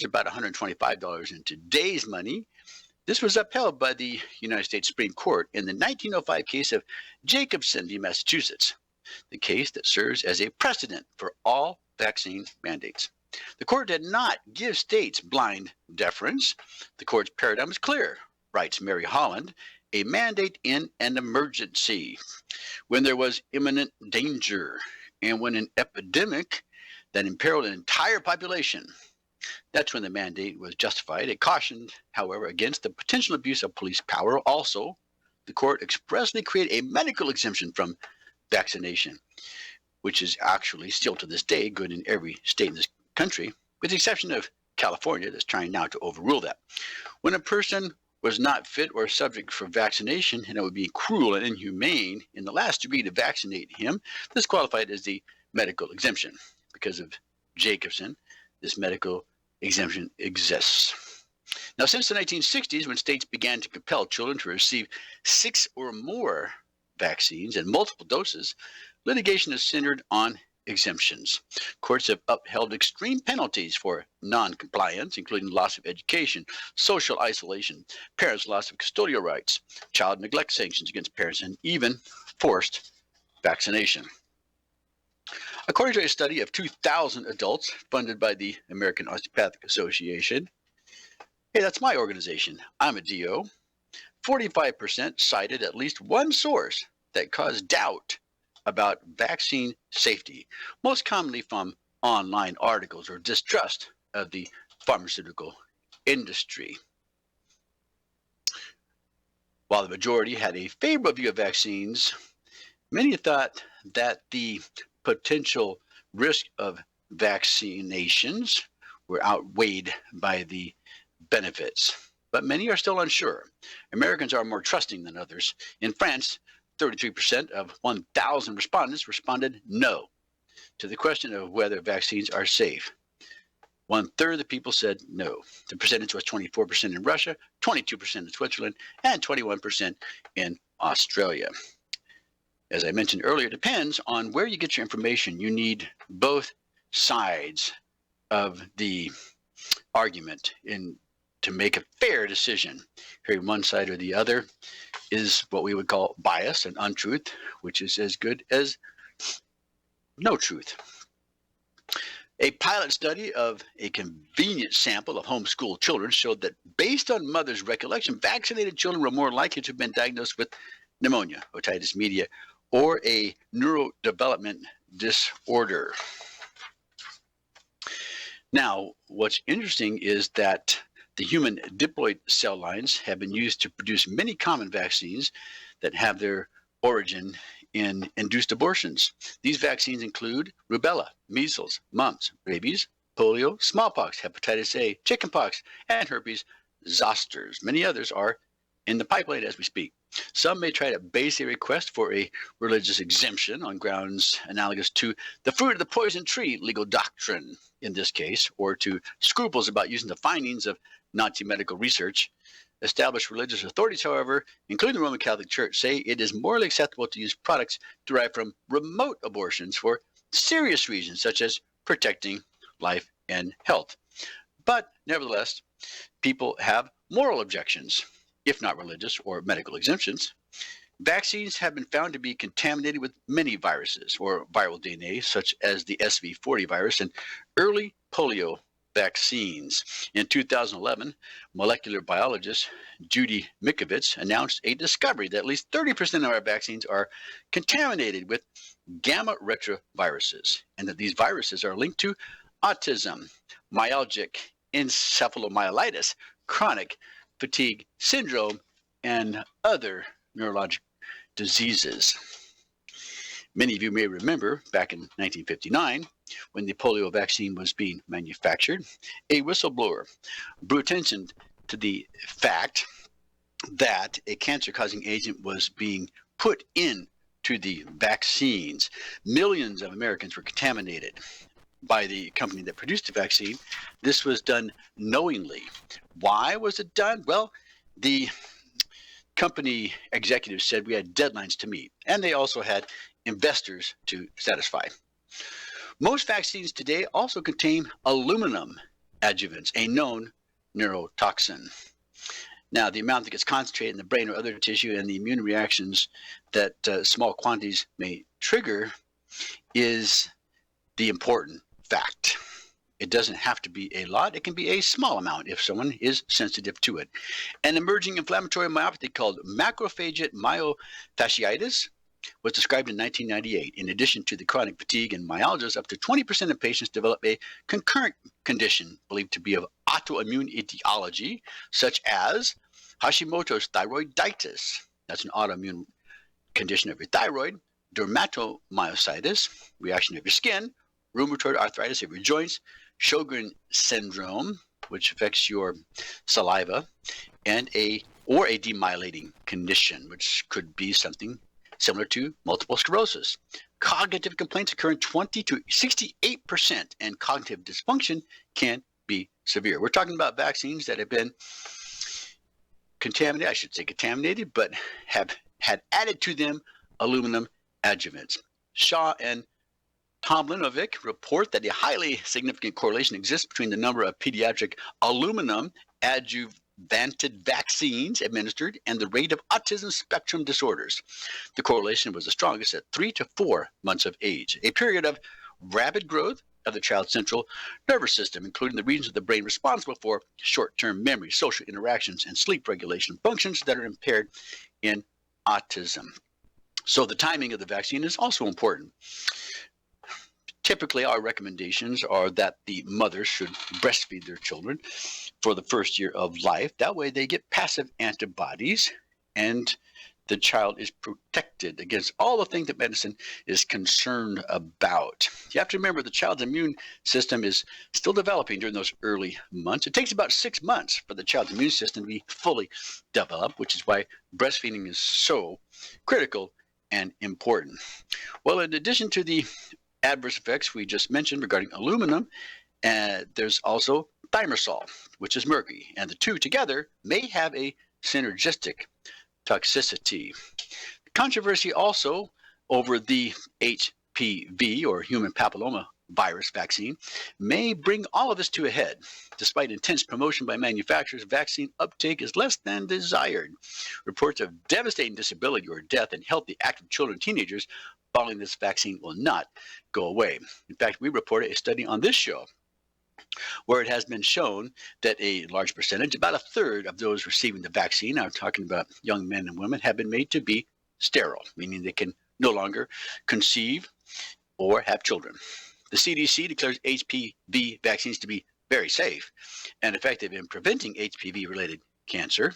about $125 in today's money. This was upheld by the United States Supreme Court in the 1905 case of Jacobson v. Massachusetts, the case that serves as a precedent for all vaccine mandates. The court did not give states blind deference. The court's paradigm was clear, writes Mary Holland, a mandate in an emergency, when there was imminent danger, and when an epidemic that imperiled an entire population. That's when the mandate was justified. It cautioned, however, against the potential abuse of police power. Also, the court expressly created a medical exemption from vaccination, which is actually still to this day good in every state in this country, with the exception of California, that's trying now to overrule that. When a person was not fit or subject for vaccination, and it would be cruel and inhumane in the last degree to vaccinate him, this qualified as the medical exemption. Because of Jacobson, this medical exemption exists. Now, since the 1960s, when states began to compel children to receive 6 or more vaccines and multiple doses, litigation is centered on exemptions. Courts have upheld extreme penalties for non-compliance, including loss of education, social isolation, parents' loss of custodial rights, child neglect sanctions against parents, and even forced vaccination. According to a study of 2,000 adults funded by the American Osteopathic Association, hey, that's my organization, I'm a DO, 45% cited at least one source that caused doubt about vaccine safety, most commonly from online articles or distrust of the pharmaceutical industry. While the majority had a favorable view of vaccines, many thought that the potential risk of vaccinations were outweighed by the benefits. But many are still unsure. Americans are more trusting than others. In France, 33% of 1,000 respondents responded no to the question of whether vaccines are safe. 1/3 of the people said no. The percentage was 24% in Russia, 22% in Switzerland, and 21% in Australia. As I mentioned earlier, it depends on where you get your information. You need both sides of the argument to make a fair decision. Hearing one side or the other is what we would call bias and untruth, which is as good as no truth. A pilot study of a convenient sample of homeschooled children showed that based on mothers' recollection, vaccinated children were more likely to have been diagnosed with pneumonia, otitis media, or a neurodevelopment disorder. Now, what's interesting is that the human diploid cell lines have been used to produce many common vaccines that have their origin in induced abortions. These vaccines include rubella, measles, mumps, rabies, polio, smallpox, hepatitis A, chickenpox, and herpes zoster. Many others are in the pipeline as we speak. Some may try to base a request for a religious exemption on grounds analogous to the fruit of the poison tree legal doctrine in this case, or to scruples about using the findings of Nazi medical research. Established religious authorities, however, including the Roman Catholic Church, say it is morally acceptable to use products derived from remote abortions for serious reasons, such as protecting life and health. But nevertheless, people have moral objections, if not religious or medical exemptions. Vaccines have been found to be contaminated with many viruses or viral DNA, such as the SV40 virus and early polio vaccines. In 2011, molecular biologist Judy Mikovits announced a discovery that at least 30% of our vaccines are contaminated with gamma retroviruses, and that these viruses are linked to autism, myalgic encephalomyelitis, chronic fatigue syndrome, and other neurologic diseases. Many of you may remember back in 1959, when the polio vaccine was being manufactured, a whistleblower drew attention to the fact that a cancer-causing agent was being put into the vaccines. Millions of Americans were contaminated by the company that produced the vaccine. This was done knowingly. Why was it done? Well, the company executives said we had deadlines to meet, and they also had investors to satisfy. Most vaccines today also contain aluminum adjuvants, a known neurotoxin. Now, the amount that gets concentrated in the brain or other tissue and the immune reactions that small quantities may trigger is the important fact. It doesn't have to be a lot. It can be a small amount if someone is sensitive to it. An emerging inflammatory myopathy called macrophage myofasciitis was described in 1998. In addition to the chronic fatigue and myalgias, up to 20% of patients develop a concurrent condition believed to be of autoimmune etiology, such as Hashimoto's thyroiditis. That's an autoimmune condition of your thyroid. Dermatomyositis, reaction of your skin. Rheumatoid arthritis of your joints. Sjogren syndrome, which affects your saliva, and a demyelinating condition, which could be something similar to multiple sclerosis. Cognitive complaints occur in 20 to 68%, and cognitive dysfunction can be severe. We're talking about vaccines that have been contaminated, but have had added to them aluminum adjuvants. Shaw and Tomlinovic report that a highly significant correlation exists between the number of pediatric aluminum vanted vaccines administered and the rate of autism spectrum disorders. The correlation was the strongest at 3 to 4 months of age, a period of rapid growth of the child's central nervous system, including the regions of the brain responsible for short-term memory, social interactions, and sleep regulation functions that are impaired in autism. So the timing of the vaccine is also important. Typically, our recommendations are that the mothers should breastfeed their children for the first year of life. That way they get passive antibodies and the child is protected against all the things that medicine is concerned about. You have to remember the child's immune system is still developing during those early months. It takes about 6 months for the child's immune system to be fully developed, which is why breastfeeding is so critical and important. Well, in addition to the adverse effects we just mentioned regarding aluminum, there's also thimerosal, which is mercury, and the two together may have a synergistic toxicity. Controversy also over the HPV, or human papilloma virus vaccine, may bring all of this to a head. Despite intense promotion by manufacturers, vaccine uptake is less than desired. Reports of devastating disability or death in healthy, active children and teenagers following this vaccine will not go away. In fact, we reported a study on this show where it has been shown that a large percentage, about a third of those receiving the vaccine, I'm talking about young men and women, have been made to be sterile, meaning they can no longer conceive or have children. The CDC declares HPV vaccines to be very safe and effective in preventing HPV-related cancer.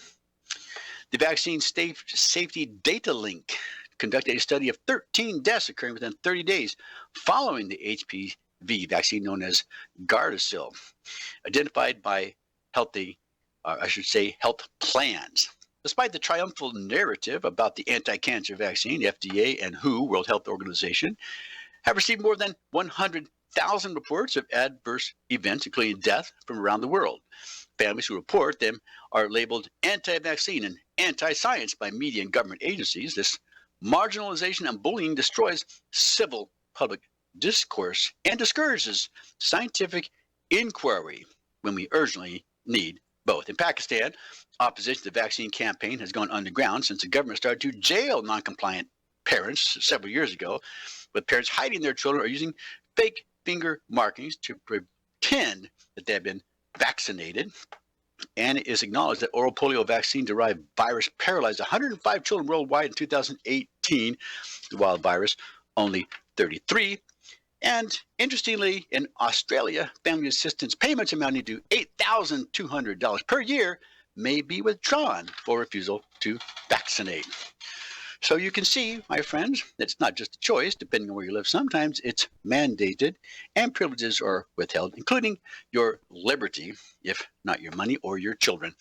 The Vaccine Safety Data Link conducted a study of 13 deaths occurring within 30 days following the HPV vaccine known as Gardasil, identified by health plans. Despite the triumphal narrative about the anti-cancer vaccine, FDA and WHO, World Health Organization, have received more than 100,000 reports of adverse events, including death, from around the world. Families who report them are labeled anti-vaccine and anti-science by media and government agencies. This marginalization and bullying destroys civil public discourse and discourages scientific inquiry when we urgently need both. In Pakistan, opposition to the vaccine campaign has gone underground since the government started to jail non-compliant parents several years ago, with parents hiding their children or using fake finger markings to pretend that they have been vaccinated. And it is acknowledged that oral polio vaccine-derived virus paralyzed 105 children worldwide in 2018. The wild virus, only 33. And interestingly, in Australia, family assistance payments amounting to $8,200 per year may be withdrawn for refusal to vaccinate. So you can see, my friends, it's not just a choice, depending on where you live. Sometimes it's mandated and privileges are withheld, including your liberty, if not your money or your children.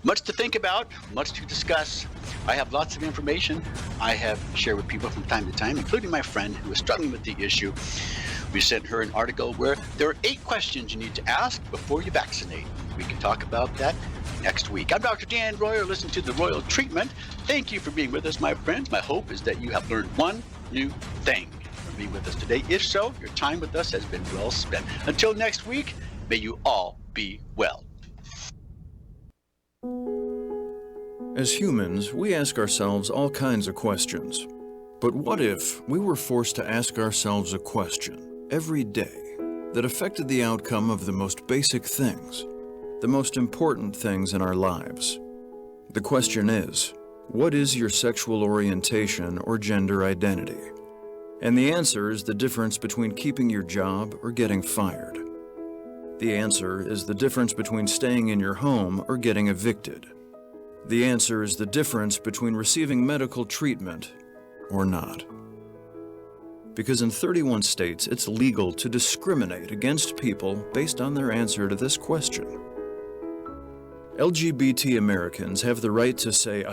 Much to think about, much to discuss. I have lots of information I have shared with people from time to time, including my friend who is struggling with the issue. We sent her an article where there are 8 questions you need to ask before you vaccinate. We can talk about that next week. I'm Dr. Dan Royer. Listen to The Royal Treatment. Thank you for being with us, my friends. My hope is that you have learned one new thing from being with us today. If so, your time with us has been well spent. Until next week, may you all be well. As humans, we ask ourselves all kinds of questions. But what if we were forced to ask ourselves a question every day that affected the outcome of the most basic things, the most important things in our lives? The question is, what is your sexual orientation or gender identity? And the answer is the difference between keeping your job or getting fired. The answer is the difference between staying in your home or getting evicted. The answer is the difference between receiving medical treatment or not. Because in 31 states, it's legal to discriminate against people based on their answer to this question. LGBT Americans have the right to say,